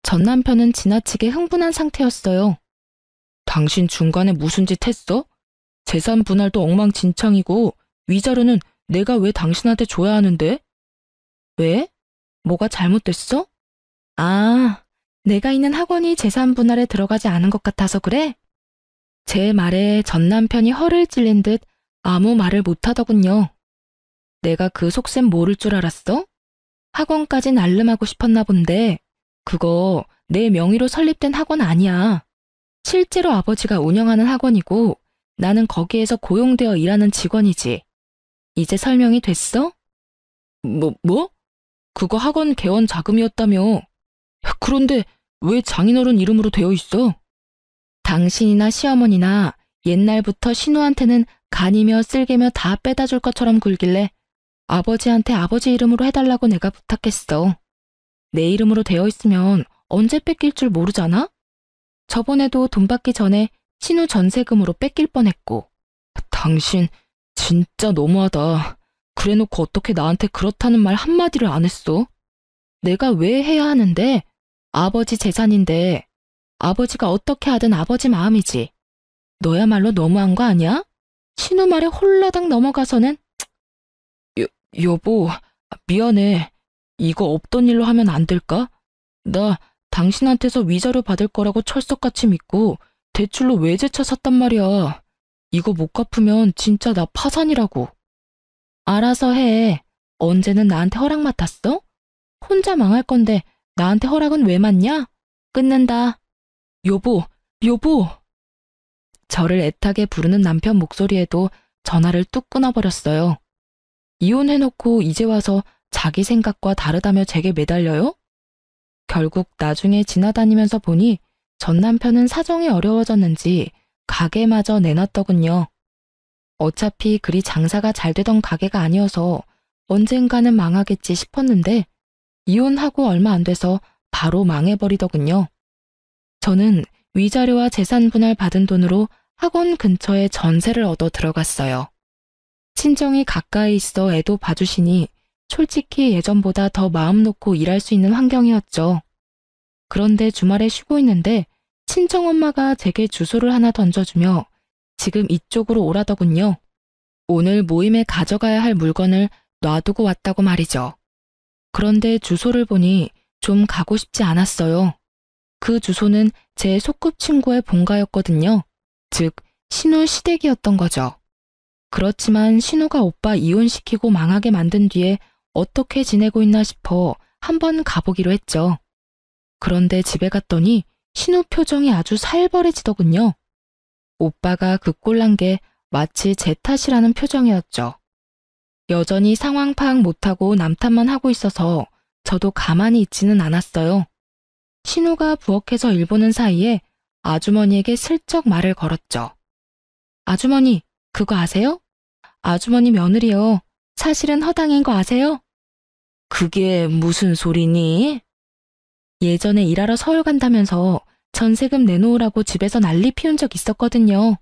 전 남편은 지나치게 흥분한 상태였어요. 당신 중간에 무슨 짓 했어? 재산 분할도 엉망진창이고 위자료는 내가 왜 당신한테 줘야 하는데? 왜? 뭐가 잘못됐어? 아, 내가 있는 학원이 재산 분할에 들어가지 않은 것 같아서 그래? 제 말에 전 남편이 허를 찔린 듯 아무 말을 못하더군요. 내가 그 속셈 모를 줄 알았어? 학원까지 날름하고 싶었나 본데 그거 내 명의로 설립된 학원 아니야. 실제로 아버지가 운영하는 학원이고 나는 거기에서 고용되어 일하는 직원이지. 이제 설명이 됐어? 뭐? 그거 학원 개원 자금이었다며. 그런데 왜 장인어른 이름으로 되어 있어? 당신이나 시어머니나 옛날부터 신우한테는 간이며 쓸개며 다 빼다 줄 것처럼 굴길래 아버지한테 아버지 이름으로 해달라고 내가 부탁했어. 내 이름으로 되어 있으면 언제 뺏길 줄 모르잖아? 저번에도 돈 받기 전에 신우 전세금으로 뺏길 뻔했고. 당신 진짜 너무하다. 그래놓고 어떻게 나한테 그렇다는 말 한마디를 안 했어? 내가 왜 해야 하는데? 아버지 재산인데 아버지가 어떻게 하든 아버지 마음이지. 너야말로 너무한 거 아니야? 신우 말에 홀라당 넘어가서는. 여보, 미안해. 이거 없던 일로 하면 안 될까? 나 당신한테서 위자료 받을 거라고 철석같이 믿고 대출로 외제차 샀단 말이야. 이거 못 갚으면 진짜 나 파산이라고. 알아서 해. 언제는 나한테 허락 맡았어? 혼자 망할 건데 나한테 허락은 왜 맡냐? 끊는다. 여보. 저를 애타게 부르는 남편 목소리에도 전화를 뚝 끊어버렸어요. 이혼해놓고 이제 와서 자기 생각과 다르다며 제게 매달려요? 결국 나중에 지나다니면서 보니 전 남편은 사정이 어려워졌는지 가게마저 내놨더군요. 어차피 그리 장사가 잘 되던 가게가 아니어서 언젠가는 망하겠지 싶었는데 이혼하고 얼마 안 돼서 바로 망해버리더군요. 저는 위자료와 재산 분할 받은 돈으로 학원 근처에 전세를 얻어 들어갔어요. 친정이 가까이 있어 애도 봐주시니 솔직히 예전보다 더 마음 놓고 일할 수 있는 환경이었죠. 그런데 주말에 쉬고 있는데 친정엄마가 제게 주소를 하나 던져주며 지금 이쪽으로 오라더군요. 오늘 모임에 가져가야 할 물건을 놔두고 왔다고 말이죠. 그런데 주소를 보니 좀 가고 싶지 않았어요. 그 주소는 제 소꿉친구의 본가였거든요. 즉, 신우 시댁이었던 거죠. 그렇지만 신우가 오빠 이혼시키고 망하게 만든 뒤에 어떻게 지내고 있나 싶어 한번 가보기로 했죠. 그런데 집에 갔더니 신우 표정이 아주 살벌해지더군요. 오빠가 그 꼴난 게 마치 제 탓이라는 표정이었죠. 여전히 상황 파악 못하고 남 탓만 하고 있어서 저도 가만히 있지는 않았어요. 신우가 부엌에서 일 보는 사이에 아주머니에게 슬쩍 말을 걸었죠. 아주머니, 그거 아세요? 아주머니 며느리요. 사실은 허당인 거 아세요? 그게 무슨 소리니? 예전에 일하러 서울 간다면서 전세금 내놓으라고 집에서 난리 피운 적 있었거든요.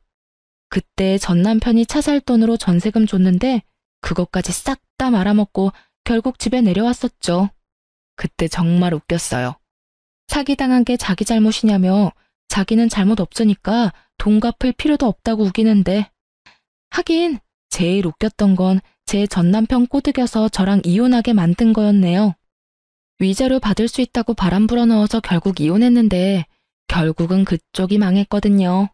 그때 전 남편이 차 살 돈으로 전세금 줬는데 그것까지 싹 다 말아먹고 결국 집에 내려왔었죠. 그때 정말 웃겼어요. 사기당한 게 자기 잘못이냐며 자기는 잘못 없으니까 돈 갚을 필요도 없다고 우기는데 하긴 제일 웃겼던 건 제 전남편 꼬드겨서 저랑 이혼하게 만든 거였네요. 위자료 받을 수 있다고 바람 불어넣어서 결국 이혼했는데 결국은 그쪽이 망했거든요.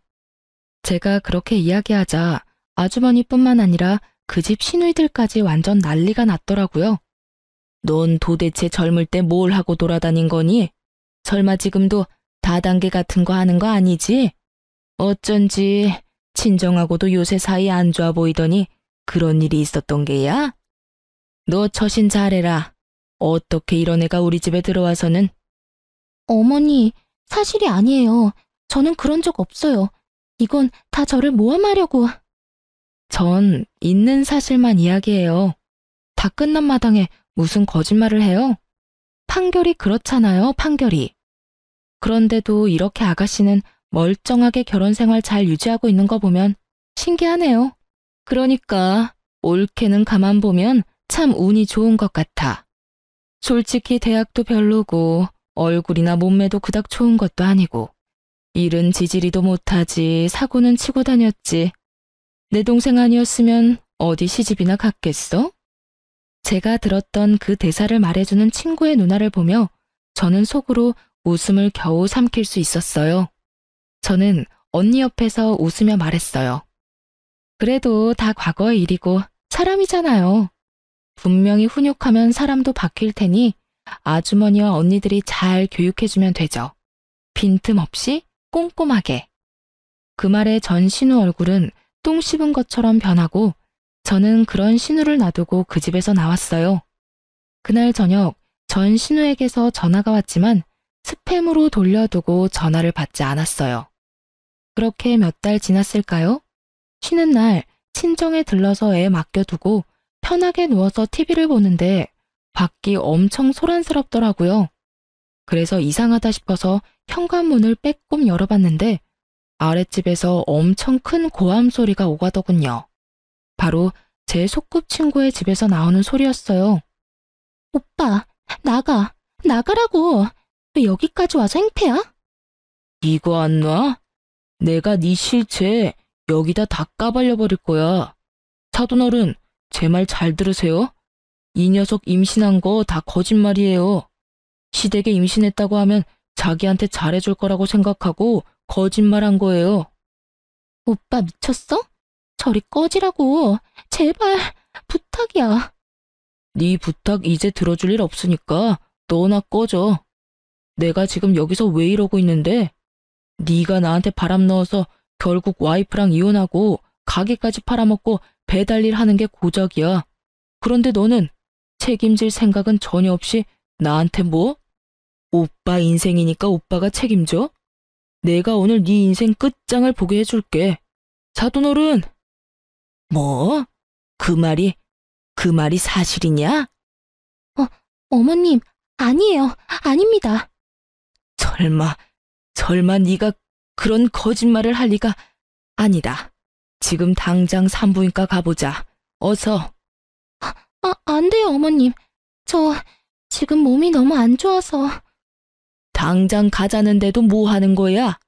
제가 그렇게 이야기하자 아주머니뿐만 아니라 그 집 시누이들까지 완전 난리가 났더라고요. 넌 도대체 젊을 때 뭘 하고 돌아다닌 거니? 설마 지금도 다단계 같은 거 하는 거 아니지? 어쩐지 친정하고도 요새 사이 안 좋아 보이더니 그런 일이 있었던 게야? 너 처신 잘해라. 어떻게 이런 애가 우리 집에 들어와서는. 어머니, 사실이 아니에요. 저는 그런 적 없어요. 이건 다 저를 모함하려고. 전 있는 사실만 이야기해요. 다 끝난 마당에 무슨 거짓말을 해요? 판결이 그렇잖아요, 판결이. 그런데도 이렇게 아가씨는 멀쩡하게 결혼 생활 잘 유지하고 있는 거 보면 신기하네요. 그러니까 올케는 가만 보면 참 운이 좋은 것 같아. 솔직히 대학도 별로고 얼굴이나 몸매도 그닥 좋은 것도 아니고 일은 지지리도 못하지 사고는 치고 다녔지. 내 동생 아니었으면 어디 시집이나 갔겠어? 제가 들었던 그 대사를 말해주는 친구의 누나를 보며 저는 속으로 웃음을 겨우 삼킬 수 있었어요. 저는 언니 옆에서 웃으며 말했어요. 그래도 다 과거의 일이고 사람이잖아요. 분명히 훈육하면 사람도 바뀔 테니 아주머니와 언니들이 잘 교육해주면 되죠. 빈틈없이 꼼꼼하게. 그 말에 전 신우 얼굴은 똥 씹은 것처럼 변하고 저는 그런 신우를 놔두고 그 집에서 나왔어요. 그날 저녁 전 신우에게서 전화가 왔지만 스팸으로 돌려두고 전화를 받지 않았어요. 그렇게 몇 달 지났을까요? 쉬는 날 친정에 들러서 애 맡겨두고 편하게 누워서 TV를 보는데 밖이 엄청 소란스럽더라고요. 그래서 이상하다 싶어서 현관문을 빼꼼 열어봤는데 아랫집에서 엄청 큰 고함 소리가 오가더군요. 바로 제 소꿉친구의 집에서 나오는 소리였어요. 오빠, 나가라고. 왜 여기까지 와서 행패야? 이거 안 놔? 내가 네 실체 여기다 다 까발려버릴 거야. 사돈어른, 제 말 잘 들으세요. 이 녀석 임신한 거 다 거짓말이에요. 시댁에 임신했다고 하면 자기한테 잘해줄 거라고 생각하고 거짓말한 거예요. 오빠 미쳤어? 저리 꺼지라고. 제발, 부탁이야. 네 부탁 이제 들어줄 일 없으니까 너나 꺼져. 내가 지금 여기서 왜 이러고 있는데? 네가 나한테 바람 넣어서 결국 와이프랑 이혼하고 가게까지 팔아먹고 배달일 하는 게 고작이야. 그런데 너는 책임질 생각은 전혀 없이 나한테 뭐? 오빠 인생이니까 오빠가 책임져? 내가 오늘 네 인생 끝장을 보게 해줄게. 사돈어른! 뭐? 그 말이 사실이냐? 어머님, 아니에요. 아닙니다. 설마 네가 그런 거짓말을 할 리가. 아니다. 지금 당장 산부인과 가보자. 어서. 안 돼요, 어머님. 저 지금 몸이 너무 안 좋아서. 당장 가자는데도 뭐 하는 거야?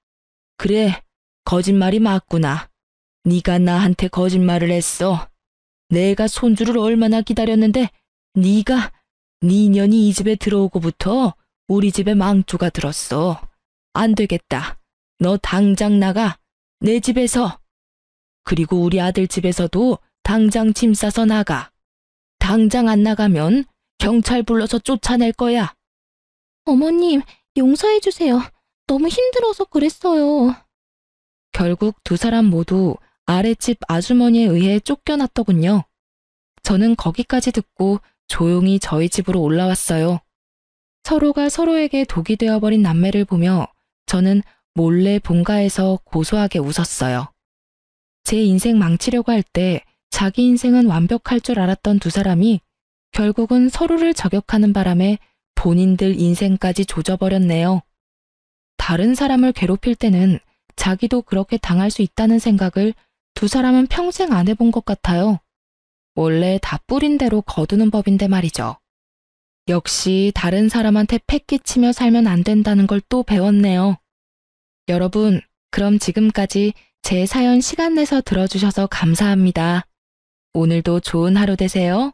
그래, 거짓말이 맞구나. 네가 나한테 거짓말을 했어. 내가 손주를 얼마나 기다렸는데 네가 네 년이 이 집에 들어오고부터 우리 집에 망조가 들었어. 안 되겠다. 너 당장 나가. 내 집에서. 그리고 우리 아들 집에서도 당장 짐 싸서 나가. 당장 안 나가면 경찰 불러서 쫓아낼 거야. 어머님, 용서해주세요. 너무 힘들어서 그랬어요. 결국 두 사람 모두 아랫집 아주머니에 의해 쫓겨났더군요. 저는 거기까지 듣고 조용히 저희 집으로 올라왔어요. 서로가 서로에게 독이 되어버린 남매를 보며 저는 몰래 본가에서 고소하게 웃었어요. 제 인생 망치려고 할 때 자기 인생은 완벽할 줄 알았던 두 사람이 결국은 서로를 저격하는 바람에 본인들 인생까지 조져버렸네요. 다른 사람을 괴롭힐 때는 자기도 그렇게 당할 수 있다는 생각을 두 사람은 평생 안 해본 것 같아요. 원래 다 뿌린 대로 거두는 법인데 말이죠. 역시 다른 사람한테 패 끼치며 살면 안 된다는 걸 또 배웠네요. 여러분, 그럼 지금까지 제 사연 시간 내서 들어주셔서 감사합니다. 오늘도 좋은 하루 되세요.